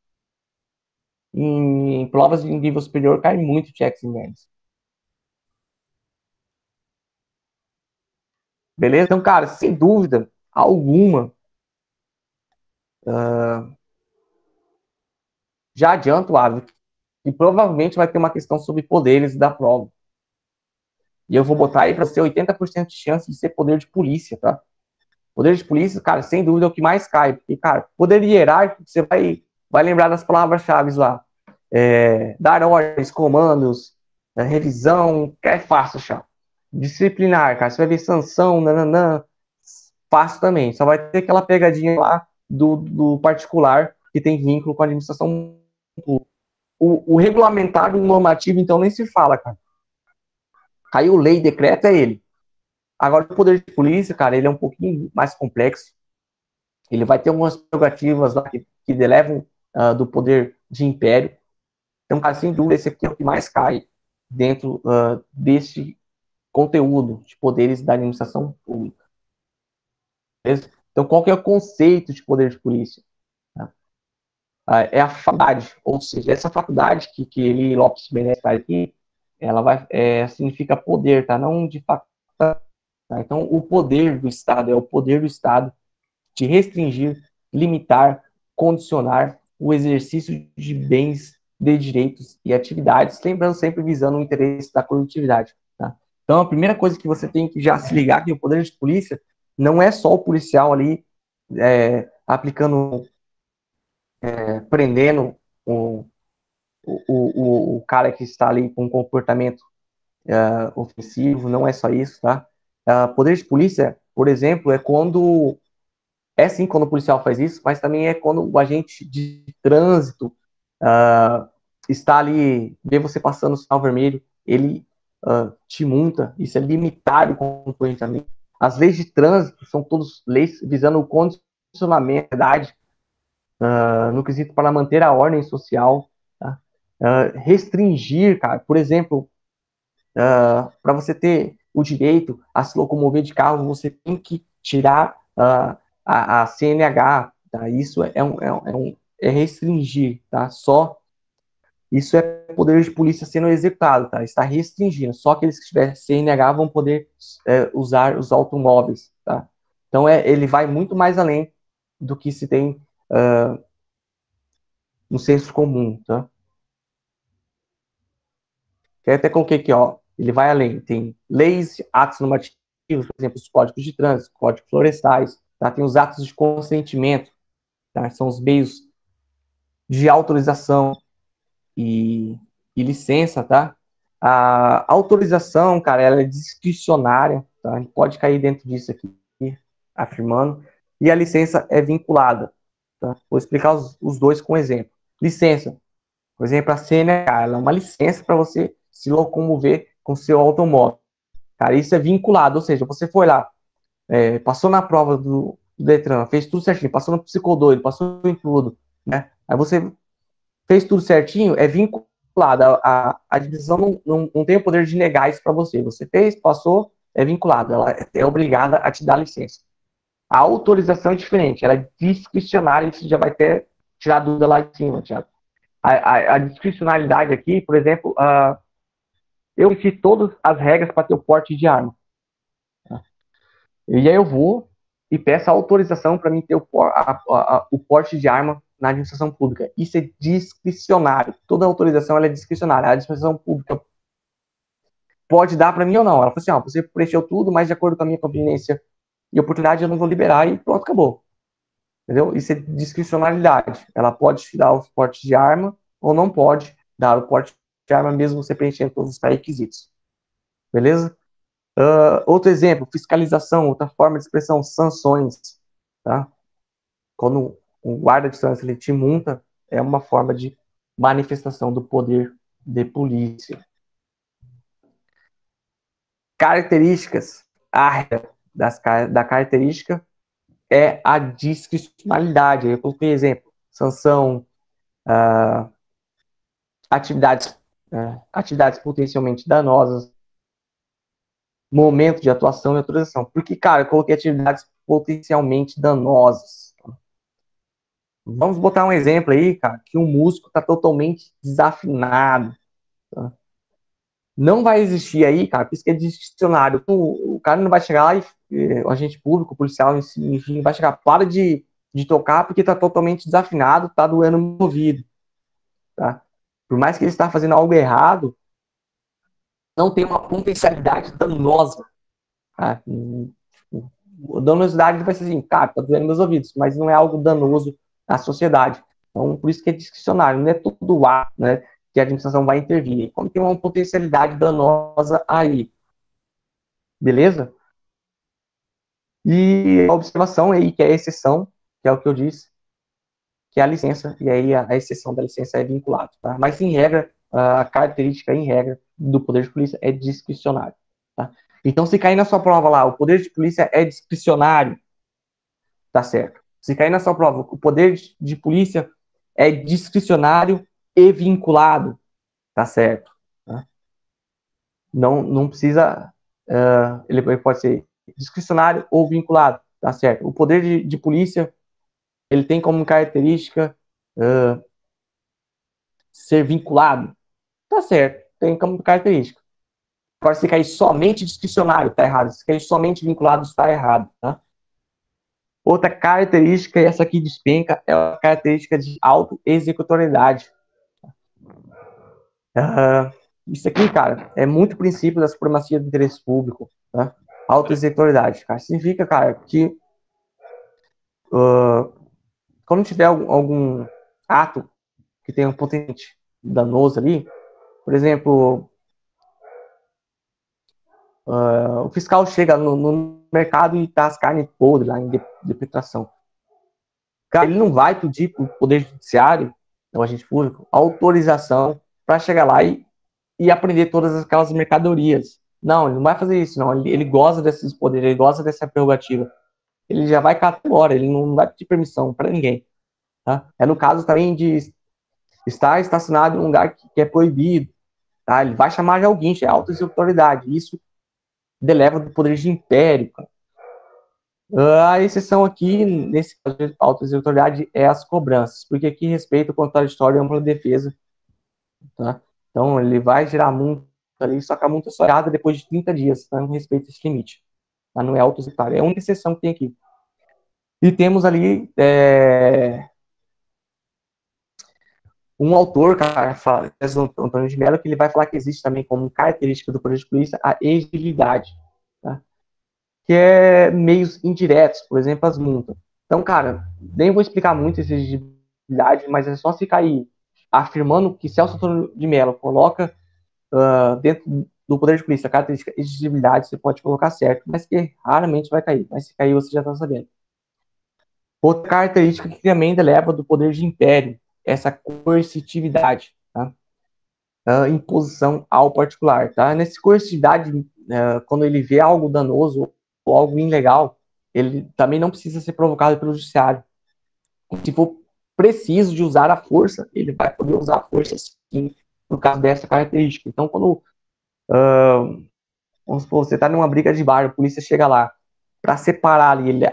Em provas de nível superior cai muito checks and balances. Beleza? Então, cara, sem dúvida alguma, já adianto, Ávila, que provavelmente vai ter uma questão sobre poderes da prova. E eu vou botar aí para você 80% de chance de ser poder de polícia, tá? Poder de polícia, cara, sem dúvida é o que mais cai. Porque, cara, poder hierárquico, você vai lembrar das palavras-chave lá. Dar ordens, comandos, revisão, que é fácil, chá. Disciplinar, cara, você vai ver sanção, nananã, fácil também. Só vai ter aquela pegadinha lá do particular que tem vínculo com a administração pública. O regulamentar do normativo, então, nem se fala, cara. Caiu lei, decreto, é ele. Agora, o poder de polícia, cara, ele é um pouquinho mais complexo. Ele vai ter algumas prerrogativas lá que delevam do poder de império. Então, cara, sem dúvida, esse aqui é o que mais cai dentro desse conteúdo de poderes da administração pública. Beleza? Então, qual que é o conceito de poder de polícia? Tá? É a faculdade, ou seja, essa faculdade que ele, Lopes Benet, faz aqui, ela significa poder, tá? Não de faculdade. Tá? Então, o poder do Estado é o poder do Estado de restringir, limitar, condicionar o exercício de bens, de direitos e atividades, lembrando sempre visando o interesse da coletividade. Tá? Então, a primeira coisa que você tem que já se ligar que o poder de polícia não é só o policial ali aplicando, prendendo o cara que está ali com um comportamento ofensivo, não é só isso, tá? Poder de polícia, por exemplo, é quando sim quando o policial faz isso, mas também é quando o agente de trânsito está ali, vê você passando o sinal vermelho, ele te multa, isso é limitado concorrentemente. As leis de trânsito são todas leis visando o condicionamento da idade no quesito para manter a ordem social, tá? Restringir, cara, por exemplo, para você ter o direito a se locomover de carro, você tem que tirar a CNH, tá? Isso é restringir, tá? Só isso é poder de polícia sendo executado, tá? Está restringindo. Só aqueles que tiverem CNH vão poder usar os automóveis, tá? Então ele vai muito mais além do que se tem no senso comum, tá? Que até coloquei aqui, ó. Ele vai além. Tem leis, atos normativos, por exemplo, os códigos de trânsito, códigos florestais, tá? Tem os atos de consentimento, tá? São os meios de autorização e licença, tá? A autorização, cara, ela é discricionária, tá? A gente pode cair dentro disso aqui, afirmando. E a licença é vinculada, tá? Vou explicar os dois com exemplo. Licença, por exemplo, a CNH, ela é uma licença para você se locomover com seu automóvel. Cara, isso é vinculado, ou seja, você foi lá, passou na prova do Detran, fez tudo certinho, passou no psicodoido, passou em tudo, né? Aí você fez tudo certinho, é vinculado. A administração não tem o poder de negar isso para você. Você fez, passou, é vinculado. Ela é obrigada a te dar licença. A autorização é diferente, ela é discricionária, isso já vai ter tirar dúvida lá de cima, Thiago. A discricionalidade aqui, por exemplo, eu fiz todas as regras para ter o porte de arma. E aí eu vou e peço a autorização para mim ter o porte de arma na administração pública. Isso é discricionário. Toda autorização ela é discricionária. A administração pública pode dar para mim ou não. Ela fala assim, você preencheu tudo, mas de acordo com a minha conveniência e oportunidade eu não vou liberar e pronto, acabou. Entendeu? Isso é discricionalidade. Ela pode te dar o porte de arma ou não pode dar o porte de arma mesmo você preenchendo todos os requisitos. Beleza? Outro exemplo, fiscalização, outra forma de expressão, sanções. Tá? Quando o guarda de trânsito ele te multa, é uma forma de manifestação do poder de polícia. Características, a área da característica é a discricionalidade. Eu coloquei exemplo, sanção, atividades potencialmente danosas, momento de atuação e autorização. Porque, cara, eu coloquei atividades potencialmente danosas. Vamos botar um exemplo aí, cara, que um músico está totalmente desafinado. Tá? Não vai existir aí, cara, por isso que é discricionário. O cara não vai chegar lá e o agente público, o policial, enfim, vai chegar, para de tocar porque está totalmente desafinado, está doendo no ouvido. Tá? Por mais que ele está fazendo algo errado, não tem uma potencialidade danosa. Tá? A danosidade vai ser assim, cara, tá doendo meus ouvidos, mas não é algo danoso à sociedade. Então, por isso que é discricionário, não é tudo lá, né, que a administração vai intervir. Como tem uma potencialidade danosa aí. Beleza? E a observação aí, que é a exceção, que é o que eu disse, que é a licença, e aí a exceção da licença é vinculada. Tá? Mas, em regra, a característica, em regra, do poder de polícia é discricionário. Tá? Então, se cair na sua prova lá, o poder de polícia é discricionário, tá certo. Se cair na sua prova, o poder de polícia é discricionário e vinculado, tá certo. Tá? Não precisa ele pode ser discricionário ou vinculado, tá certo? O poder de polícia, ele tem como característica ser vinculado, tá certo? Tem como característica. Agora, se cair somente discricionário, tá errado. Se cair somente vinculado, está errado, tá? Outra característica, e essa aqui despenca, é a característica de auto-executoriedade. Isso aqui, cara, é muito princípio da supremacia do interesse público, tá? Auto-executoriedade, cara. Significa, cara, que quando tiver algum ato que tenha um potente danoso ali, por exemplo, o fiscal chega no mercado e tá as carnes podres lá em depredação. Cara, ele não vai pedir para o Poder Judiciário, o agente público, autorização para chegar lá e apreender todas aquelas mercadorias. Não, ele não vai fazer isso, não. Ele goza desses poderes, ele goza dessa prerrogativa. Ele já vai catar agora, ele não vai pedir permissão para ninguém. Tá? É no caso também de estar estacionado em um lugar que é proibido. Tá? Ele vai chamar de alguém, é auto-autoridade. Isso deleva do poder de império. Cara. A exceção aqui, nesse caso de auto-autoridade, é as cobranças, porque aqui respeita o contraditório e ampla defesa. Tá? Então, ele vai gerar multa ali, só que a multa é só gerada depois de 30 dias, tá? Não respeita esse limite. Tá? Não é auto-executário. É a única exceção que tem aqui. E temos ali um autor, cara, Antônio de Mello, que ele vai falar que existe também como característica do poder de polícia a exigibilidade, tá? Que é meios indiretos, por exemplo, as multas. Então, cara, nem vou explicar muito essa exigibilidade, mas é só ficar aí afirmando que Celso Antônio de Mello coloca dentro do poder de polícia a característica exigibilidade, você pode colocar certo, mas que raramente vai cair. Mas se cair, você já está sabendo. Outra característica que também leva do poder de império, essa coercitividade, tá? Imposição ao particular, tá? Nessa coercitividade, quando ele vê algo danoso ou algo ilegal, ele também não precisa ser provocado pelo judiciário. Se for preciso de usar a força, ele vai poder usar a força sim, no caso dessa característica. Então, quando vamos supor, você está numa briga de bar, a polícia chega lá para separar ali, ele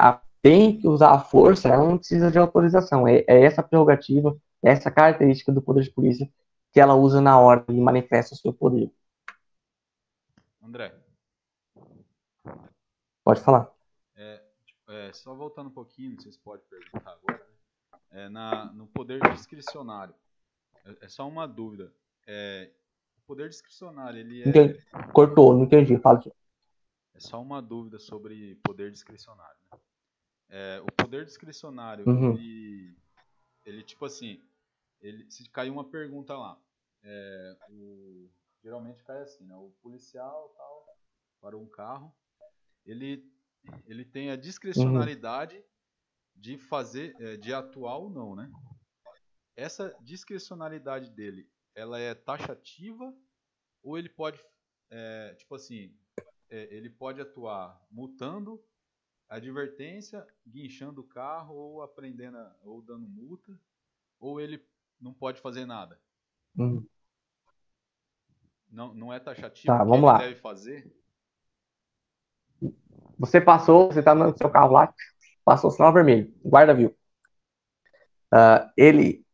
tem que usar a força, ela não precisa de autorização. É essa prerrogativa, essa característica do poder de polícia que ela usa na hora e manifesta o seu poder. André. Pode falar. Só voltando um pouquinho, não sei se pode perguntar agora, né? No poder discricionário. É só uma dúvida. O poder discricionário, ele é... Entendi. Cortou, não entendi. Fala aqui. É só uma dúvida sobre poder discricionário, né? O poder discricionário, ele tipo assim, se cair uma pergunta lá, geralmente cai assim, né? O policial tal, para um carro, ele tem a discricionalidade de fazer, de atuar ou não, né? Essa discricionalidade dele, ela é taxativa ou ele pode, tipo assim, ele pode atuar multando, advertência, guinchando o carro ou apreendendo ou dando multa, ou ele não pode fazer nada? Não é taxativo tá, o que vamos ele lá. deve fazer? Você tá no seu carro lá, passou o sinal vermelho, o guarda viu. Ele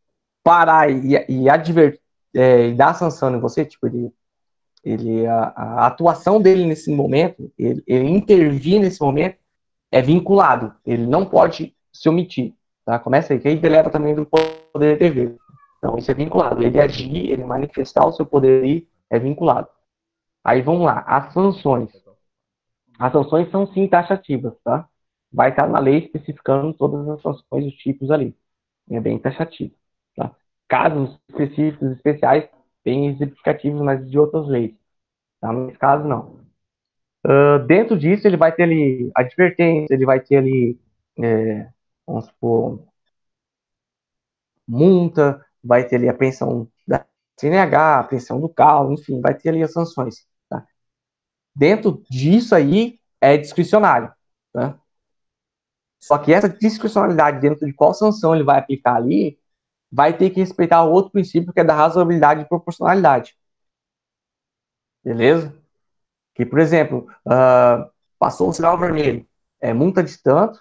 parar e advertir, e dar sanção em você, tipo, a atuação dele nesse momento, ele intervir nesse momento, é vinculado. Ele não pode se omitir. Tá? Começa aí, que aí deleva também do poder de dever. Então, isso é vinculado. Ele agir, ele manifestar o seu poder aí, é vinculado. Aí vamos lá, as sanções. As sanções são sim taxativas, tá? Vai estar na lei especificando todas as sanções, os tipos ali. É bem taxativo. Tá? Casos específicos, especiais, bem exemplificativos, mas de outras leis. Tá? Nesse caso, não. Dentro disso, ele vai ter ali advertência, ele vai ter ali, vamos supor, multa, vai ter ali a pensão da CNH, a pensão do carro, enfim, vai ter ali as sanções. Tá? Dentro disso aí, é discricionário. Tá? Só que essa discricionalidade, dentro de qual sanção ele vai aplicar ali, vai ter que respeitar o outro princípio, que é da razoabilidade e proporcionalidade. Beleza? Que, por exemplo, passou o sinal vermelho, multa de tanto,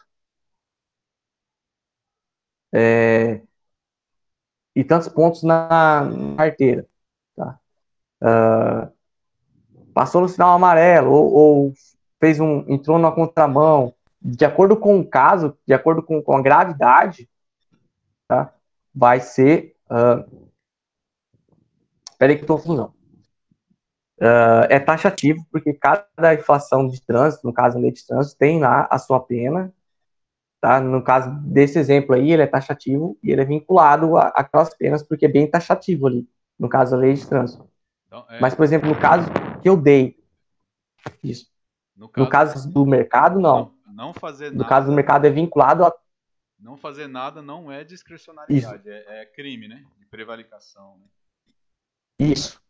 e tantos pontos na carteira. Tá? Passou no sinal amarelo, ou entrou na contramão, de acordo com o caso, de acordo com a gravidade, tá? Vai ser. Peraí que eu estou confusão. É taxativo, porque cada infração de trânsito, no caso, a lei de trânsito, tem lá a sua pena. Tá? No caso desse exemplo aí, ele é taxativo e ele é vinculado àquelas penas, porque é bem taxativo ali, no caso, a lei de trânsito. Então, Mas, por exemplo, no caso que eu dei, isso. No caso do mercado, não. Não fazer no nada. caso do mercado é vinculado a. Não fazer nada não é discricionariedade, é crime, né? De prevaricação. Né? Isso.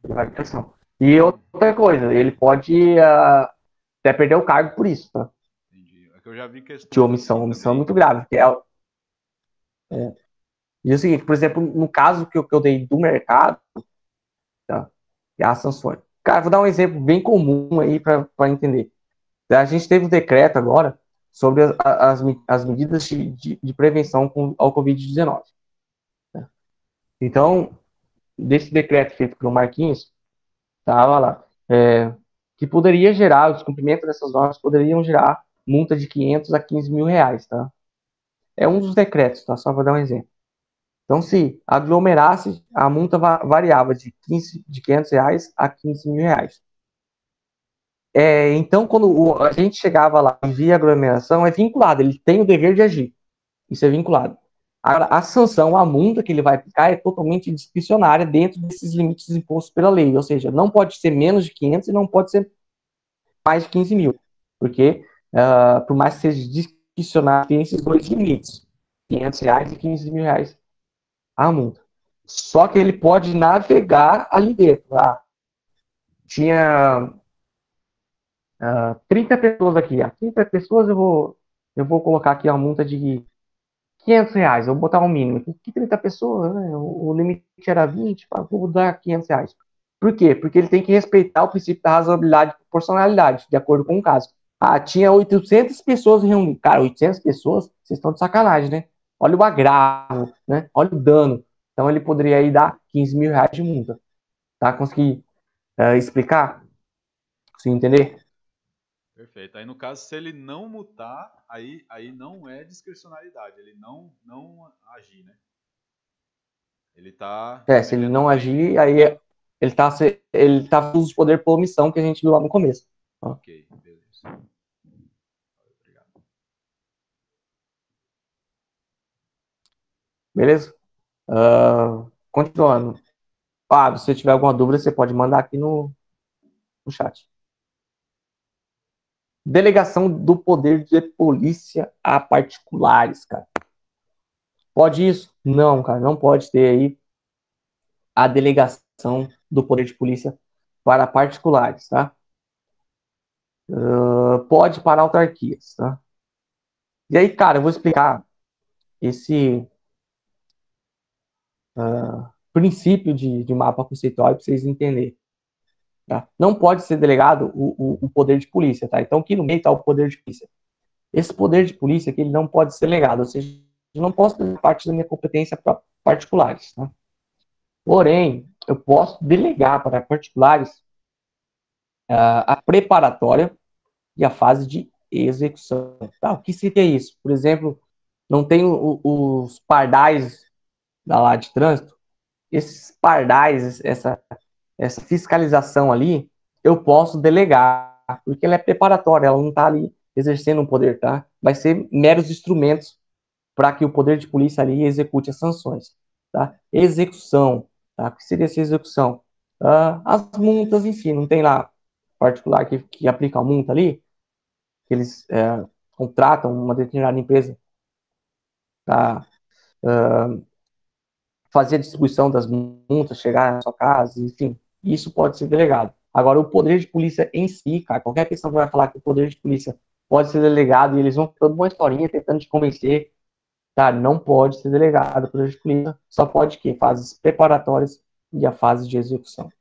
Prevaricação. E outra coisa, ele pode até perder o cargo por isso, tá? Entendi. É que eu já vi questões de omissão. Omissão é muito grave. E é o seguinte, por exemplo, no caso que eu dei do mercado, tá? E as sanções. Cara, vou dar um exemplo bem comum aí para entender. A gente teve um decreto agora sobre as medidas de prevenção ao Covid-19. Né? Então, desse decreto feito pelo Marquinhos, estava lá, que poderia gerar, o descumprimento dessas normas poderiam gerar multa de 500 a 15 mil reais, tá? É um dos decretos, tá? Só vou dar um exemplo. Então, se aglomerasse, a multa variava de 500 reais a 15 mil reais. Então, quando a gente chegava lá e via aglomeração, é vinculado, ele tem o dever de agir. Isso é vinculado. Agora, a sanção, a multa que ele vai aplicar é totalmente discricionária dentro desses limites impostos pela lei. Ou seja, não pode ser menos de 500 e não pode ser mais de 15 mil. Porque, por mais que seja discricionário, tem esses dois limites. 500 reais e 15 mil reais a multa. Só que ele pode navegar ali dentro. Tinha 30 pessoas aqui. 30 pessoas eu vou colocar aqui a multa de 500 reais. Eu vou botar um mínimo. Que 30 pessoas, né? O limite era 20, vou dar 500 reais. Por quê? Porque ele tem que respeitar o princípio da razoabilidade e proporcionalidade, de acordo com o caso. Tinha 800 pessoas reunidas. Cara, 800 pessoas, vocês estão de sacanagem, né? Olha o agravo, né? Olha o dano. Então ele poderia aí dar 15 mil reais de multa. Tá? Consegui explicar? Consegui entender? Perfeito. Aí no caso, se ele não multar, aí não é discricionariedade, ele não agir, né? Ele tá Se ele cometendo não crime. agir, aí ele tá com os poder por omissão que a gente viu lá no começo. Ok, beleza. Obrigado. Beleza? Continuando. Se você tiver alguma dúvida, você pode mandar aqui no chat. Delegação do poder de polícia a particulares, cara. Pode isso? Não, cara, não pode ter aí a delegação do poder de polícia para particulares, tá? Pode para autarquias, tá? E aí, cara, eu vou explicar esse princípio de mapa conceitual para vocês entenderem. Tá? Não pode ser delegado o poder de polícia, tá? Então, aqui no meio está o poder de polícia. Esse poder de polícia que ele não pode ser legado, ou seja, eu não posso fazer parte da minha competência para particulares, tá? Porém, eu posso delegar para particulares a preparatória e a fase de execução. Tá? O que seria isso? Por exemplo, não tem os pardais da lá de trânsito? Esses pardais, essa fiscalização ali, eu posso delegar, porque ela é preparatória, ela não está ali exercendo um poder, tá? Vai ser meros instrumentos para que o poder de polícia ali execute as sanções, tá? Execução, tá? O que seria essa execução? As multas em si, não tem lá particular que aplica a multa ali, que eles contratam uma determinada empresa para fazer a distribuição das multas, chegar na sua casa, enfim, isso pode ser delegado. Agora, o poder de polícia em si, cara, qualquer pessoa que vai falar que o poder de polícia pode ser delegado e eles vão toda uma historinha tentando te convencer, cara, não pode ser delegado o poder de polícia, só pode que fases preparatórias e a fase de execução.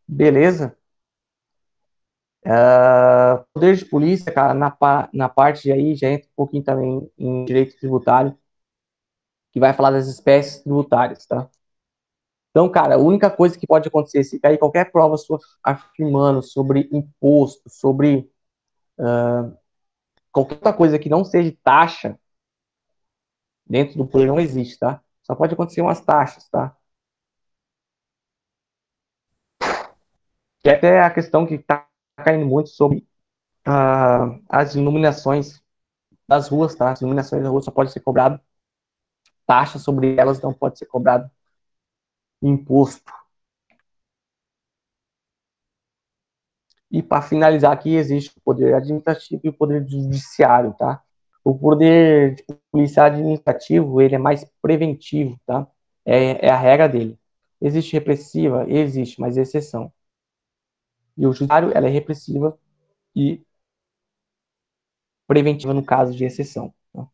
Beleza? Poder de polícia, cara, na parte aí já entra um pouquinho também em direito tributário, que vai falar das espécies tributárias, tá? Então, cara, a única coisa que pode acontecer se cair qualquer prova sua afirmando sobre imposto, sobre qualquer outra coisa que não seja taxa, dentro do poder não existe, tá? Só pode acontecer umas taxas, tá? Que é até a questão que tá caindo muito sobre as iluminações das ruas, tá? As iluminações das ruas só pode ser cobrado taxa sobre elas, não pode ser cobrado imposto. E para finalizar aqui, existe o poder administrativo e o poder judiciário, tá? O poder policial administrativo, ele é mais preventivo, tá? É a regra dele. Existe repressiva? Existe, mas é exceção. E o judiciário, ela é repressiva e preventiva no caso de exceção. Tá?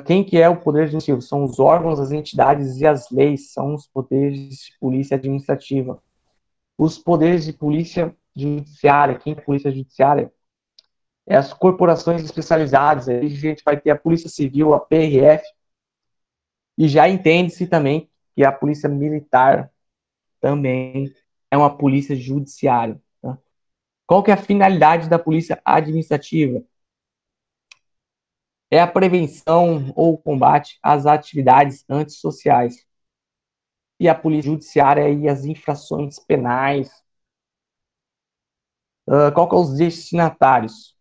Quem que é o poder administrativo? São os órgãos, as entidades e as leis, são os poderes de polícia administrativa. Os poderes de polícia judiciária, quem é polícia judiciária? É as corporações especializadas, aí a gente vai ter a Polícia Civil, a PRF, e já entende-se também que a Polícia Militar também é uma polícia judiciária. Tá? Qual que é a finalidade da polícia administrativa? É a prevenção ou combate às atividades antissociais. E a polícia judiciária e as infrações penais. Qual que é os destinatários?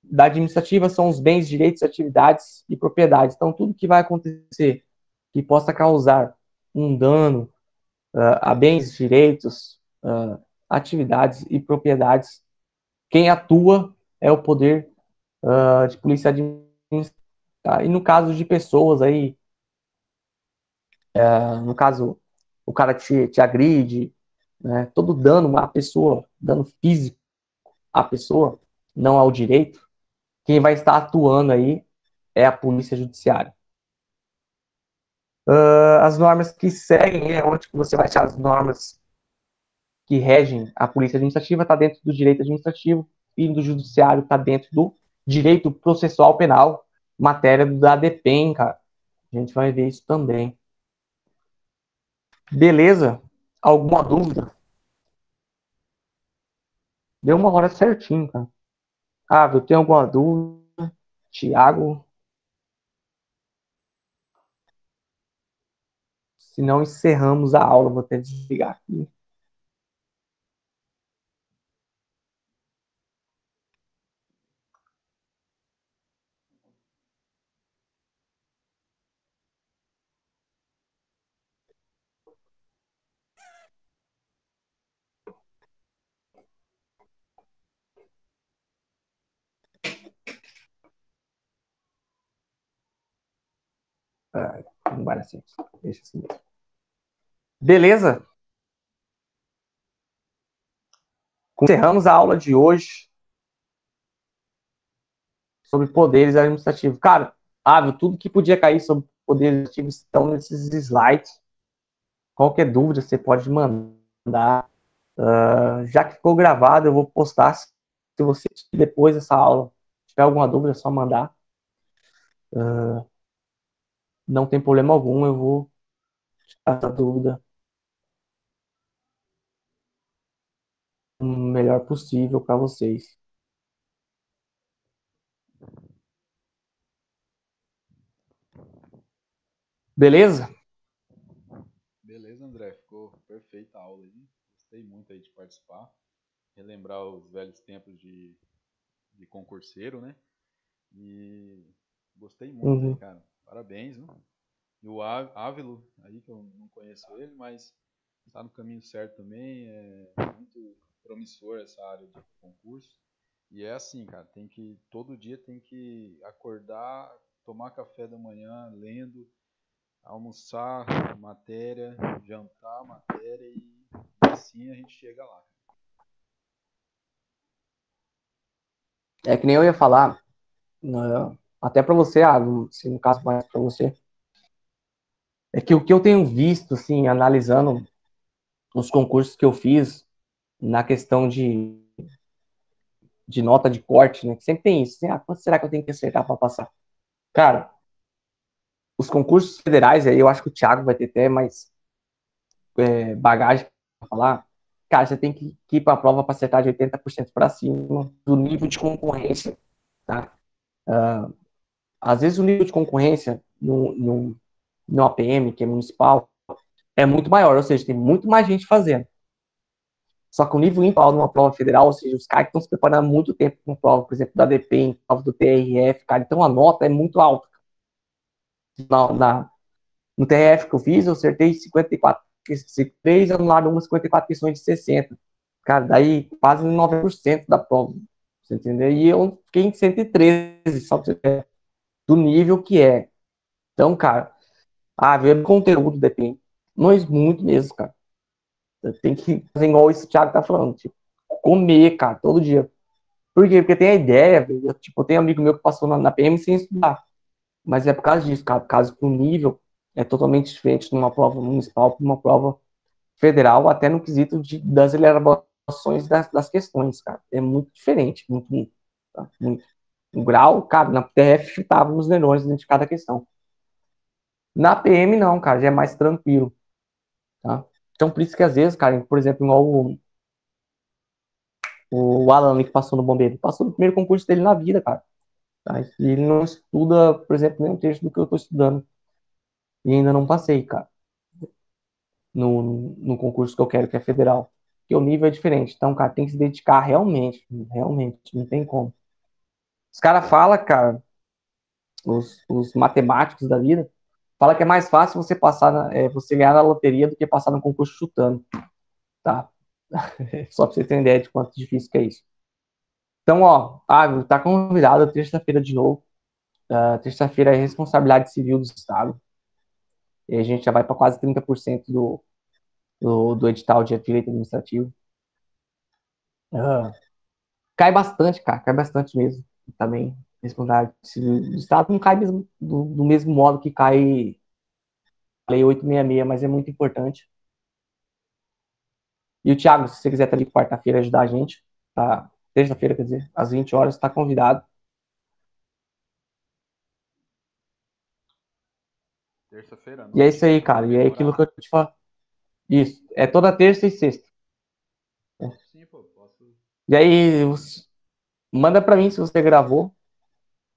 Da administrativa são os bens, direitos, atividades e propriedades. Então, tudo que vai acontecer que possa causar um dano a bens, direitos, atividades e propriedades, quem atua é o poder de polícia administrativa. Tá? E no caso de pessoas aí, no caso, o cara te agride, né, todo dano à pessoa, dano físico à pessoa, não ao direito, quem vai estar atuando aí é a polícia judiciária. As normas que seguem, onde que você vai achar as normas que regem a polícia administrativa, está dentro do direito administrativo e do judiciário está dentro do direito processual penal, matéria da DPEM, cara. A gente vai ver isso também. Beleza? Alguma dúvida? Deu uma hora certinho, cara. Eu tenho alguma dúvida? Tiago? Se não, encerramos a aula. Vou até desligar aqui. Não vai assim. Deixa assim mesmo. Beleza? Encerramos a aula de hoje sobre poderes administrativos. Cara, tudo que podia cair sobre poderes administrativos estão nesses slides. Qualquer dúvida você pode mandar. Já que ficou gravado, eu vou postar. Se você depois dessa aula tiver alguma dúvida, é só mandar. Não tem problema algum, eu vou tirar essa dúvida o melhor possível para vocês. Beleza? Beleza, André. Ficou perfeita a aula aí. Gostei muito aí de participar. Relembrar os velhos tempos de concurseiro, né? E gostei muito aí, cara. Parabéns, né? E o Ávilo, aí que eu não conheço ele, mas está no caminho certo também. É muito promissor essa área de concurso. E é assim, cara, todo dia tem que acordar, tomar café da manhã, lendo, almoçar matéria, jantar matéria e assim a gente chega lá. É que nem eu ia falar, até para você, se no caso mais para você, é que o que eu tenho visto, assim, analisando os concursos que eu fiz, na questão de nota de corte, né? Que sempre tem isso. Assim, quanto será que eu tenho que acertar para passar? Cara, os concursos federais, aí eu acho que o Thiago vai ter até mais bagagem para falar. Cara, você tem que ir para a prova para acertar de 80% para cima do nível de concorrência, tá? Às vezes o nível de concorrência no APM, que é municipal, é muito maior, ou seja, tem muito mais gente fazendo. Só que o nível igual numa prova federal, ou seja, os caras que estão se preparando há muito tempo com prova, por exemplo, da DPEM, prova do TRF, cara, então a nota é muito alta. No TRF que eu fiz, eu acertei 54, 3 anularam umas 54 questões de 60. Cara, daí quase 9% da prova, você entendeu? E eu fiquei em 113, só pra você ver do nível que é. Então, cara, ver o conteúdo depende. Mas muito mesmo, cara. Tem que fazer igual isso o Thiago tá falando, tipo, comer, cara, todo dia. Por quê? Porque tem a ideia, eu, tipo, tem amigo meu que passou na PM sem estudar. Mas é por causa disso, cara, por causa que o nível é totalmente diferente de uma prova municipal para uma prova federal, até no quesito das elaborações das questões, cara. É muito diferente, muito, tá? Muito. O grau, cara, na TF chutava nos neurônios dentro de cada questão. Na PM, não, cara, já é mais tranquilo, tá? Então, por isso que às vezes, cara, por exemplo, igual o Alan que passou no bombeiro, ele passou no primeiro concurso dele na vida, cara. Tá? E ele não estuda, por exemplo, nem um terço do que eu tô estudando. E ainda não passei, cara, no concurso que eu quero, que é federal. Porque o nível é diferente. Então, cara, tem que se dedicar realmente, realmente, não tem como. Os caras falam, cara, os matemáticos da vida, fala que é mais fácil você passar, você ganhar na loteria do que passar no concurso chutando, tá? Só pra você ter ideia de quanto difícil que é isso. Então, ó, tá convidado terça-feira de novo. Terça-feira é responsabilidade civil do Estado. E a gente já vai para quase 30% do edital de direito administrativo. Ah, cai bastante, cara, cai bastante mesmo. Também, responsabilidade civil do Estado não cai do mesmo modo que cai a Lei 866, mas é muito importante. E o Thiago, se você quiser estar ali quarta-feira ajudar a gente, tá? Terça-feira, quer dizer, às 20 horas, está convidado. Terça-feira à E é noite, isso aí, vai cara. E é aquilo que demorar? eu te falo. Isso. É toda terça e sexta. Sim, pô, posso. E aí, manda pra mim se você gravou,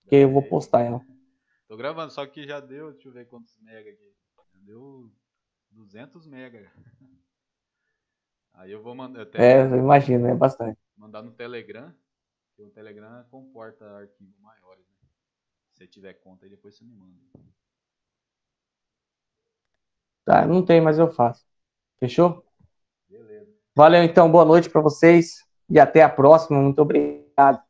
que eu vou Gravei. postar ela. Tô gravando, só que já deu, deixa eu ver quantos mega aqui. Já deu 200 mega. Aí eu vou mandar É, até eu imagino, é bastante. mandar no Telegram, porque o Telegram comporta arquivos maiores, né? Se você tiver conta aí, depois você me manda. Tá, não tem, mas eu faço. Fechou? Beleza. Valeu, então. Boa noite pra vocês e até a próxima. Muito obrigado.